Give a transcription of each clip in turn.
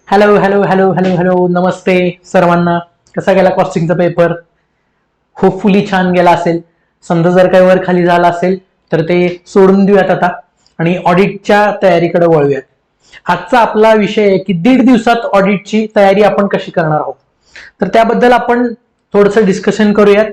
Hello hello hello hello hello नमस्ते सर्वांना. कसा गेला कॉस्टिंगचा पेपर? होपफुली छान गेला असेल. समजा जर काही वर खाली झाला असेल तर ते सोडून देऊयात आता आणि ऑडिटच्या तयारीकडे वळूयात. आजचा आपला विषय आहे की 1.5 दिवसात ऑडिटची तयारी आपण कशी करणार आहोत. तर त्याबद्दल आपण थोडंसं डिस्कशन करूयात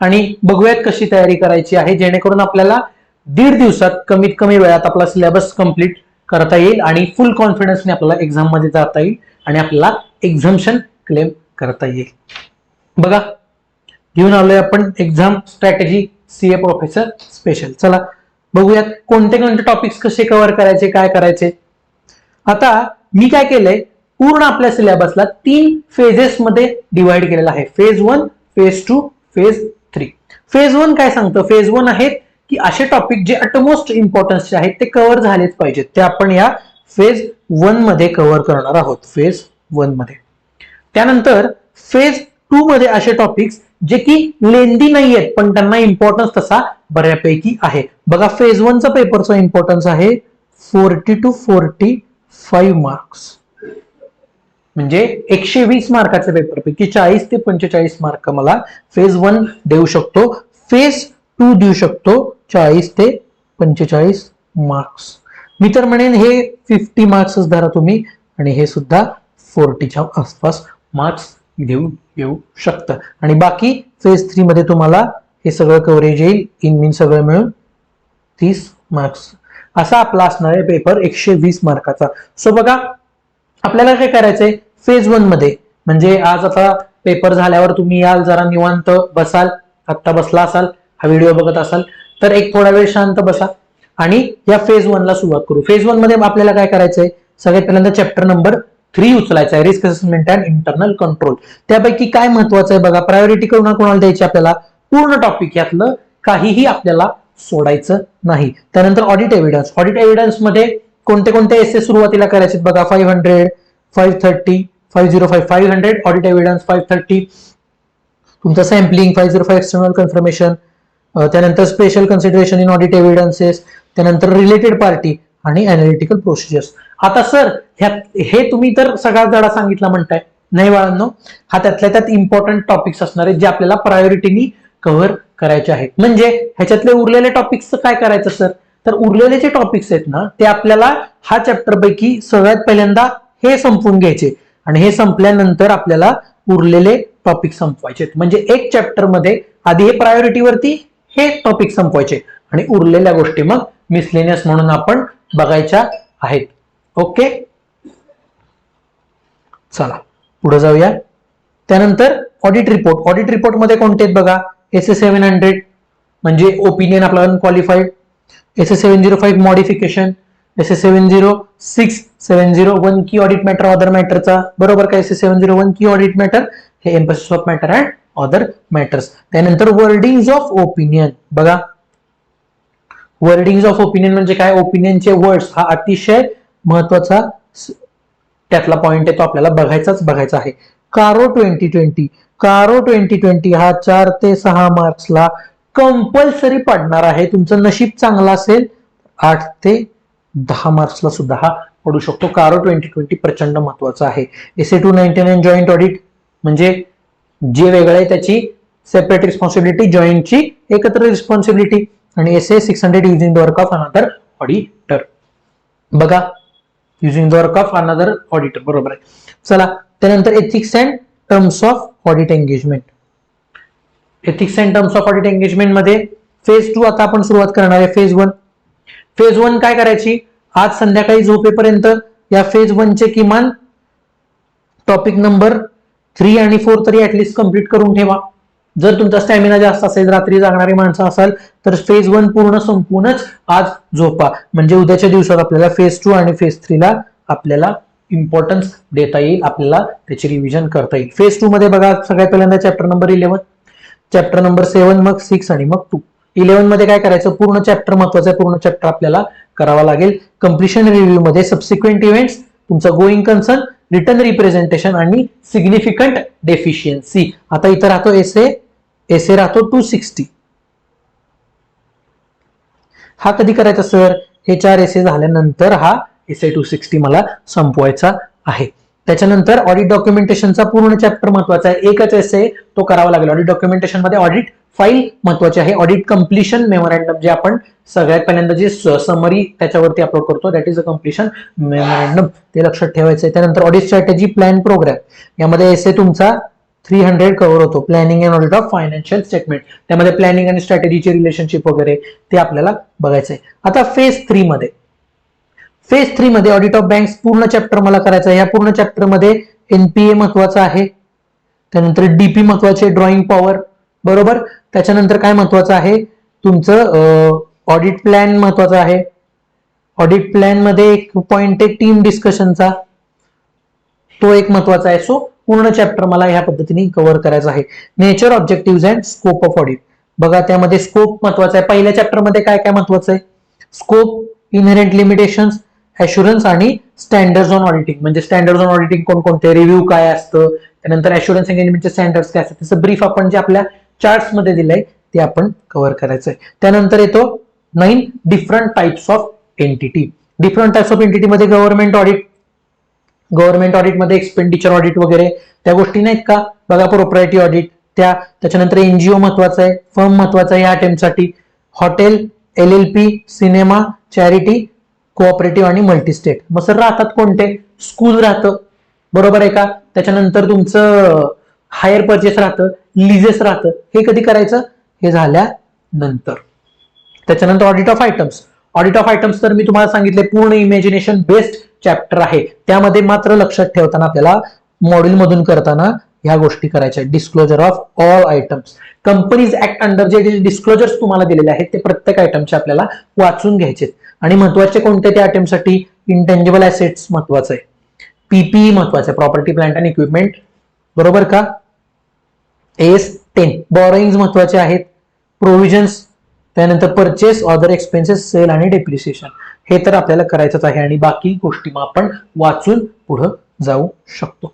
आणि बघूयात कशी तयारी करायची आहे, जेणेकरून आपल्याला 1.5 दिवसात कमीत कमी वेळात आपला सिलेबस कंप्लीट करता येईल आणि फुल कॉन्फिडन्सने आपल्याला एक्झाम मध्ये जाता येईल आणि आपल्याला एक्झाम्शन क्लेम करता येईल. बघा, घेऊन आलोय आपण exam strategy CA professor special. चला बघूयात कोणते कोणते टॉपिक्स कसे कव्हर करायचे, काय करायचे. आता मी काय केलंय, पूर्ण आपल्या सिलेबसला 3 फेजेस मध्ये डिवाइड केलेला आहे. Phase 1, phase 2, phase 3. फेज 1 काय सांगतं? फेज 1 आहे की असे टॉपिक जे अटमोस्ट इम्पॉर्टन्सचे आहेत ते कव्हर झालेच पाहिजेत, ते आपण या फेज 1 मध्ये कव्हर करणार आहोत. फेज 1 मध्ये. त्यानंतर फेज 2 मध्ये असे टॉपिक्स जे की लेंदी नाही आहेत पण त्यांना इम्पॉर्टन्स तसा बऱ्यापैकी आहे. बघा, फेज 1 चा पेपरचा इम्पॉर्टन्स आहे 40 to 45 मार्क्स, म्हणजे 120 मार्काच्या पेपर पैकी 40 ते 45 मार्क मला फेज 1 देऊ शकतो. फेज 2 देऊ शकतो 40 ते 45 मार्क्स. मी तर म्हणेन हे 50 मार्क्सच धरा तुम्ही आणि हे सुद्धा 40च्या आसपास मार्क्स येऊ शकतं. आणि बाकी फेज 3 मध्ये तुम्हाला हे सगळं कव्हरेज येईल, इन मीन सगळं मिळून 30 मार्क्स असा आपला असणार आहे पेपर 120 मार्काचा. सो बघा, आपल्याला काय करायचंय फेज 1 मध्ये, म्हणजे आज आता पेपर झाल्यावर तुम्ही याल, जरा निवांत बसाल, आत्ता बसला असाल, हा व्हिडिओ बघत असाल तर एक थोडा वेळ शांत बसा आणि या फेज 1 ला सुरुवात करू. फेज 1 मध्ये आपल्याला काय करायचंय, सगळ्यात पहिल्यांदा चॅप्टर नंबर 3 उचलायचा आहे, risk assessment and internal control. त्यापैकी काय महत्वाचं आहे बघा, प्रायोरिटी कोणाला द्यायची आपल्याला, पूर्ण टॉपिक यातलं काहीही आपल्याला सोडायचं नाही. त्यानंतर ऑडिट एव्हिडन्स. ऑडिट एव्हिडन्स मध्ये कोणते कोणते एसे सुरुवातीला करायचे बघा, 500, 530, 505, 500 ऑडिट एव्हिडन्स, 530 तुमचं सॅम्पलिंग, 505 एक्सटर्नल कन्फर्मेशन, त्यानंतर special consideration in audit evidences, त्यानंतर रिलेटेड पार्टी आणि अनालिटिकल प्रोसिजर्स. आता सर हे तुम्ही तर सगळा धडा सांगितला म्हणताय, नाही बाळांनो, हा त्यातल्या त्यात इम्पॉर्टंट टॉपिक्स असणार आहेत जे आपल्याला प्रायोरिटीनी कव्हर करायचे आहेत. म्हणजे ह्याच्यातले उरलेले टॉपिक्स काय करायचं सर, तर उरलेले जे टॉपिक्स आहेत ना ते आपल्याला हा चॅप्टर पैकी सगळ्यात पहिल्यांदा हे संपवून घ्यायचे आणि हे संपल्यानंतर आपल्याला उरलेले टॉपिक संपवायचे. म्हणजे एक चॅप्टर मध्ये आधी हे प्रायोरिटीवरती हे टॉपिक संपवायचे आणि उरलेल्या गोष्टी मग मिसलेनियस म्हणून आपण बघायच्या आहेत. ओके, चला पुढे जाऊया. त्यानंतर ऑडिट रिपोर्ट. ऑडिट रिपोर्ट मध्ये कोणते आहेत बघा, SA700 म्हणजे ओपिनियन आपला अनक्वालिफाईड, SA705 मॉडिफिकेशन, SA706, 701 की ऑडिट मॅटर अदर मॅटरचा, बरोबर का. SA701 की ऑडिट मॅटर हे emphasis of matter and other matters. त्यानंतर वर्डिंग्स ऑफ ओपिनियन. बघा, वर्डिंग्स ऑफ ओपिनियन म्हणजे काय, ओपिनियनचे वर्ड्स हा अतिशय महत्वाचा त्यातला पॉइंट आहे, तो आपल्याला बघायचा आहे. कारो 2020. कारो 2020 हा 4 ते 6 मार्क्सला कंपल्सरी पडणार आहे. तुमचं नशीब चांगलं असेल 8 ते 10 मार्क्सला सुद्धा हा पडू शकतो. कारो 2020 प्रचंड महत्वाचा आहे. SA299 जॉईंट ऑडिट म्हणजे जे वेगळं आहे त्याची सेपरेट रिस्पॉन्सिबिलिटी, जॉईंटची एकत्र रिस्पॉन्सिबिलिटी. आणि SA600 using the work of another auditor. बघा, using the work of another auditor, बरोबर आहे. चला, त्यानंतर ethics and terms of audit engagement. Ethics and terms of audit engagement मध्ये फेज 2 आता आपण सुरुवात करणार आहे. फेज 1. फेज 1 काय करायची, आज संध्याकाळी झोपेपर्यंत या फेज 1 चे किमान टॉपिक नंबर 3 आणि 4 तरी ऍटलिस्ट कंप्लीट करून ठेवा. जर तुमचा स्टॅमिना जास्त असेल, रात्री जागणारी माणसं असाल तर फेज 1 पूर्ण संपूनच आज झोपा, म्हणजे उद्याच्या दिवसात आपल्याला फेज 2 आणि फेज 3 ला आपल्याला इम्पॉर्टन्स देता येईल, आपल्याला त्याची रिव्हिजन करता येईल. फेज 2 मध्ये बघा, सगळ्यात पहिल्यांदा चॅप्टर नंबर 11, चॅप्टर नंबर 7, मग 6 आणि मग 2. 11 मध्ये काय करायचं, पूर्ण चॅप्टर महत्वाचा आहे, पूर्ण चॅप्टर आपल्याला करावा लागेल. कम्प्लिशन रिव्ह्यू मध्ये सबसिक्वेंट इव्हेंट्स, तुमचा गोइंग कन्सर्न, रिटर्न रिप्रेझेंटेशन आणि सिग्निफिकंट डेफिशियन्सी. आता इथं राहतो एसे राहतो 260. हा कधी करायचा सर, हे 4 एसे झाल्यानंतर हा SA260 मला संपवायचा आहे. त्याच्यानंतर ऑडिट डॉक्युमेंटेशनचा पूर्ण चॅप्टर महत्वाचा आहे, एकच एसे तो करावा लागेल. ऑडिट डॉक्युमेंटेशन मध्ये ऑडिट फाईल महत्वाची आहे, ऑडिट कम्प्लिशन मेमोरँडम जे आपण सगळ्यात पहिल्यांदा जे समरी त्याच्यावरती अपलोड करतो that is a completion memorandum, ते लक्षात ठेवायचं आहे. त्यानंतर ऑडिट स्ट्रॅटेजी प्लॅन प्रोग्राम, यामध्ये एसे तुमचा 300 कव्हर होतो. Planning and audit of financial statement, त्यामध्ये प्लॅनिंग आणि स्ट्रॅटेजीचे रिलेशनशिप वगैरे ते आपल्याला बघायचं आहे. आता फेज 3 मध्ये ऑडिट ऑफ बँक्स पूर्ण चॅप्टर मला करायचं आहे. या पूर्ण चॅप्टर मध्ये एनपीए महत्वाचा आहे, त्यानंतर डीपी महत्वाचे, ड्रॉइंग पॉवर, बरोबर. त्याच्यानंतर काय महत्वाचं आहे तुमचं ऑडिट प्लॅन महत्वाचा आहे. ऑडिट प्लॅन मध्ये एक पॉइंट आहे टीम डिस्कशनचा, तो एक महत्वाचा आहे. सो पूर्ण चॅप्टर मला ह्या पद्धतीने कव्हर करायचं आहे. Nature, objective and scope of audit, बघा त्यामध्ये स्कोप महत्वाचा आहे. पहिल्या चॅप्टर मध्ये काय काय महत्वाचं आहे, स्कोप, इनहेरेंट लिमिटेशन्स, ॲश्युरन्स आणि स्टँडर्ड्स ऑन ऑडिटिंग, म्हणजे स्टँडर्ड्स ऑन ऑडिटिंग कोणकोणते, रिव्ह्यू काय असतं, त्यानंतर ॲश्युरन्स एंगेजमेंटचे स्टँडर्ड्स काय असतात, त्याचं ब्रीफ आपण जे आपल्या चार्ट्स मध्ये दिलंय ते आपण कव्हर करायचंय. त्यानंतर येतो 9 different types of entity. Different types of entity मध्ये गव्हर्नमेंट ऑडिट मध्ये एक्सपेंडिचर ऑडिट वगैरे त्या गोष्टी नाहीत का, बघा प्रोप्रायटी ऑडिट त्याच्यानंतर एनजीओ महत्वाचं आहे, फर्म महत्वाचं आहे या अटेम्प्टसाठी, hotel, LLP, cinema, charity, cooperative आणि मल्टीस्टेट. मग सर राहतात कोणते, स्कूल राहतं, बरोबर आहे का. त्याच्यानंतर तुमचं हायर परचेस राहतं, लिजेस राहतं. हे कधी करायचं, हे झाल्यानंतर. त्याच्यानंतर ऑडिट ऑफ आयटम्स तर मी तुम्हाला सांगितले पूर्ण इमॅजिनेशन बेस्ड चॅप्टर आहे. त्यामध्ये मात्र लक्षात ठेवताना आपल्याला मॉड्यूल मधून करताना ह्या गोष्टी करायच्या. Disclosure of all items, companies act under जे डिस्क्लोजर्स तुम्हाला दिलेले आहेत ते प्रत्येक आयटमचे आपल्याला वाचून घ्यायचे. आणि महत्वाचे कोणते त्या आयटमसाठी, इंटेंजिबल ऍसेट्स महत्वाचं आहे, पीपीई महत्वाचं आहे, प्रॉपर्टी प्लांट अँड इक्विपमेंट, बरोबर का. AS10 बॉरोइंग्स महत्वाचे आहेत, प्रोव्हिजन्स, त्यानंतर परचेस, अदर एक्सपेन्सेस, सेल आणि डेप्रिसिएशन, हे तर आपल्याला करायचंच आहे. आणि बाकी गोष्टी मग आपण वाचून पुढे जाऊ शकतो.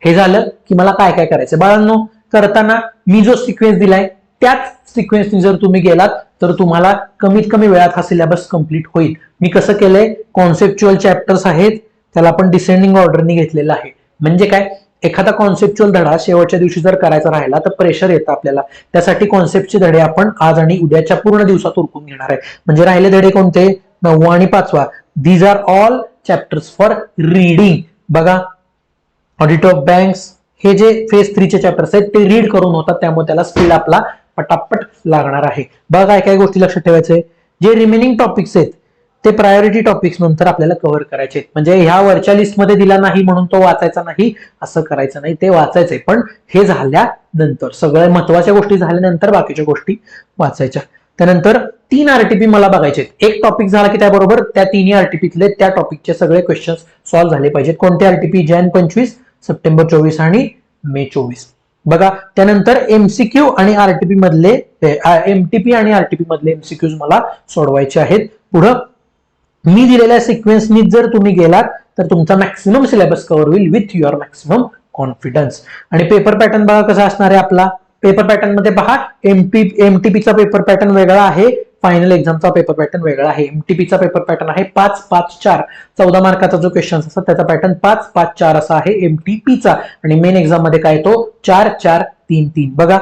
हे झालं की मला काय काय करायचं. बाळांनो, करताना मी जो सिक्वेन्स दिलाय त्याच सिक्वेन्सनी जर तुम्ही गेलात तर तुम्हाला कमीत कमी वेळात हा सिलेबस कंप्लीट होईल. मी कसं केलंय, कॉन्सेप्च्युअल चॅप्टर्स आहेत त्याला आपण डिसेंडिंग ऑर्डरनी घेतलेलं आहे. म्हणजे काय, एखादा कॉन्सेप्च्युअल धडा शेवटच्या दिवशी जर करायचा राहिला तर प्रेशर येतं आपल्याला. त्यासाठी कॉन्सेप्टचे धडे आपण आज आणि उद्याच्या पूर्ण दिवसात उरकून घेणार आहे. म्हणजे राहिले धडे कोणते, 9वा आणि 5वा. These are all chapters for reading. बघा ऑडिट ऑफ बँक्स हे जे फेज 3 चे चॅप्टर्स आहेत ते रीड करून होतात, त्यामुळे त्याला स्पीड आपला पटापट लागणार आहे. बघा काय काय गोष्टी लक्षात ठेवायचे, जे रिमेनिंग टॉपिक्स आहेत ते प्रायोरिटी टॉपिक्स नंतर आपल्याला कव्हर करायचे. म्हणजे ह्या वरच्या लिस्टमध्ये दिला नाही म्हणून तो वाचायचा नाही असं करायचं नाही, ते वाचायचंय पण हे झाल्यानंतर, सगळ्या महत्वाच्या गोष्टी झाल्यानंतर बाकीच्या गोष्टी वाचायच्या. त्यानंतर 3 आरटीपी मला बघायचे. एक टॉपिक झाला की त्याबरोबर त्या 3 आरटीपीतले त्या टॉपिकचे सगळे क्वेश्चन्स सॉल्व्ह झाले पाहिजेत. कोणते आरटीपी, जानेवारी 25, सप्टेंबर 24 आणि मे 24. बघा त्यानंतर एमसीक्यू आणि आरटीपी मधले एमटीपी आणि आरटीपी मधले एमसीक्यूज मला सोडवायचे आहेत. पुढं मी दिलेल्या सिक्वेन्सनी जर तुम्ही गेलात तर तुमचा मॅक्सिमम सिलेबस कव्हर होईल विथ युअर मॅक्सिमम कॉन्फिडन्स. आणि पेपर पॅटर्न बघा कसा असणार आहे आपला. पेपर पॅटर्न मध्ये पहा, एमटीपीचा पेपर पॅटर्न वेगळा आहे, फायनल एक्झामचा पेपर पॅटर्न वेगळा आहे. एमटीपीचा पेपर पॅटर्न आहे 5-5-4, 14 मार्काचा जो क्वेश्चन असतात त्याचा पॅटर्न 5-5-4 असा आहे एमटीपीचा. आणि मेन एक्झाम मध्ये काय तो 4-4-3-3. बघा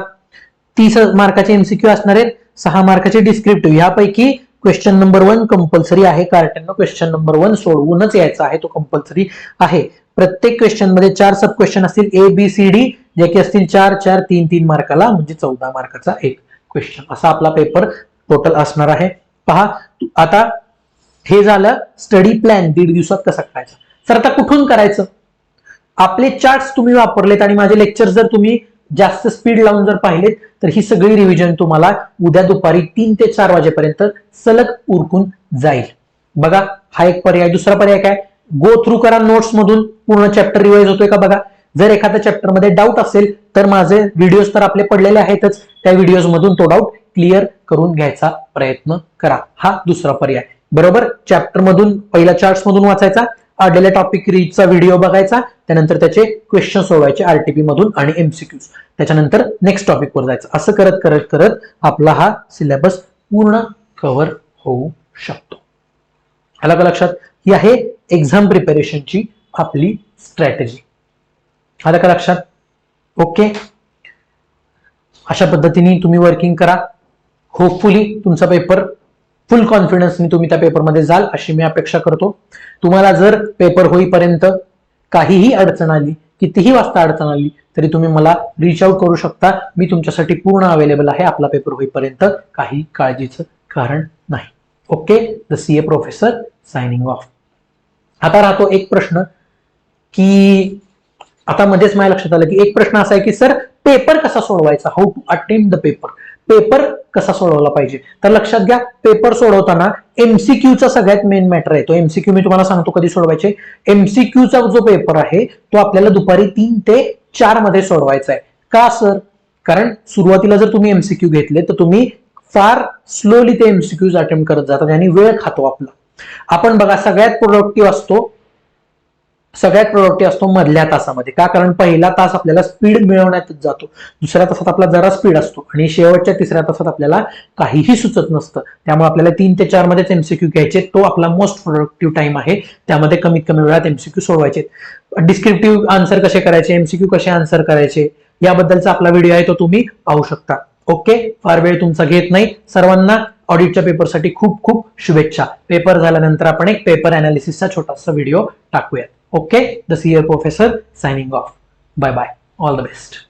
30 मार्काचे एमसीक्यू असणार आहेत, 6 मार्काचे डिस्क्रिप्टिव्ह. यापैकी क्वेश्चन नंबर 1 कंपल्सरी आहे, कारण क्वेश्चन नंबर 1 सोडवूनच यायचा आहे, तो कंपल्सरी आहे. प्रत्येक क्वेश्चन मध्ये 4 सब क्वेश्चन असतील ABCD, जे की असतील 4-4-3-3 मार्काला, म्हणजे 14 मार्काचा एक क्वेश्चन. असा आपला पेपर टोटल असणार आहे. पहा आता हे झालं स्टडी प्लॅन 1.5 दिवसात कसा करायचा. सर आता कुठून करायचं, आपले चार्ट्स तुम्ही वापरलेत आणि माझे लेक्चर जर तुम्ही जास्त स्पीड लावून जर पाहिलेत तर ही सगळी रिव्हिजन तुम्हाला उद्या दुपारी 3 ते 4 वाजेपर्यंत सलग उरकून जाईल. बघा हा एक पर्याय. दुसरा पर्याय काय, गो थ्रू करा नोट्स मधून, पूर्ण चॅप्टर रिवाइज होतोय का बघा. जर एखाद्या चॅप्टर मध्ये डाऊट असेल तर माझे व्हिडिओज तर आपले पडलेले आहेतच, त्या व्हिडिओज मधून तो डाऊट क्लिअर करून घ्यायचा प्रयत्न करा. हा दुसरा पर्याय. बरोबर, चॅप्टर मधून पहिला चार्ट्स मधून वाचायचा, आडलेल्या टॉपिक रीडचा व्हिडिओ बघायचा, त्यानंतर त्याचे क्वेश्चन सोडवायचे आरटीपी मधून आणि एमसीक्यूज, त्याच्यानंतर नेक्स्ट टॉपिक वर जायचं. असं करत करत करत आपला हा सिलेबस पूर्ण कव्हर होऊ शकतो. आलं का लक्षात. ही आहे एक्झाम प्रिपरेशनची आपली स्ट्रॅटेजी. आलं का लक्षात? ओके, अशा पद्धतीने तुम्ही वर्किंग करा. होपफुली तुमचा पेपर फुल कॉन्फिडन्सने तुम्ही त्या पेपरमध्ये जाल अशी मी अपेक्षा करतो. तुम्हाला जर पेपर होईपर्यंत काहीही अडचण आली, कितीही वाजता अडचण आली, तरी तुम्ही मला रीच आउट करू शकता. मी तुमच्यासाठी पूर्ण अवेलेबल आहे आपला पेपर होईपर्यंत. काही काळजीचं कारण नाही. Okay, the CA professor signing off. आता राहतो एक प्रश्न, की आता मध्येच माझ्या लक्षात आलं की एक प्रश्न असा आहे की सर पेपर कसा सोडवायचा, how to attempt the paper, paper कसा सोडवला पाहिजे. तर लक्षात घ्या, पेपर सोडवताना एमसीक्यूचा सगळ्यात मेन मॅटर आहे. तो एमसीक्यू मी तुम्हाला सांगतो कधी सोडवायचे. एमसीक्यूचा जो पेपर आहे तो आपल्याला दुपारी 3 ते 4 मध्ये सोडवायचा आहे. का सर? कारण सुरुवातीला जर तुम्ही एमसीक्यू घेतले तर तुम्ही फार स्लोली ते एमसीक्यूज अटेम्प्ट करत जातात आणि वेळ खातो आपला. आपण बघा सगळ्यात प्रोडक्टिव्ह असतो मधल्या तासामध्ये. का? कारण पहिला तास आपल्याला स्पीड मिळवण्यातच जातो, दुसऱ्या तासात आपला जरा स्पीड असतो आणि शेवटच्या तिसऱ्या तासात आपल्याला काहीही सुचत नसतं. त्यामुळे आपल्याला 3 ते 4 मध्येच एमसीक्यू घ्यायचे. तो आपला मोस्ट प्रोडक्टिव्ह टाइम आहे. त्यामध्ये कमीत कमी वेळात एमसीक्यू सोडवायचे. डिस्क्रिप्टिव्ह आन्सर कसे करायचे, एमसीक्यू कसे आन्सर करायचे याबद्दलचा आपला व्हिडिओ आहे, तो तुम्ही पाहू शकता. ओके, फार वेळ तुमचा घेत नाही. सर्वांना ऑडिटच्या पेपरसाठी खूप खूप शुभेच्छा. पेपर झाल्यानंतर आपण एक पेपर अनालिसिसचा छोटासा video टाकूयात. Okay, the CA Professor signing off. Bye bye. All the best.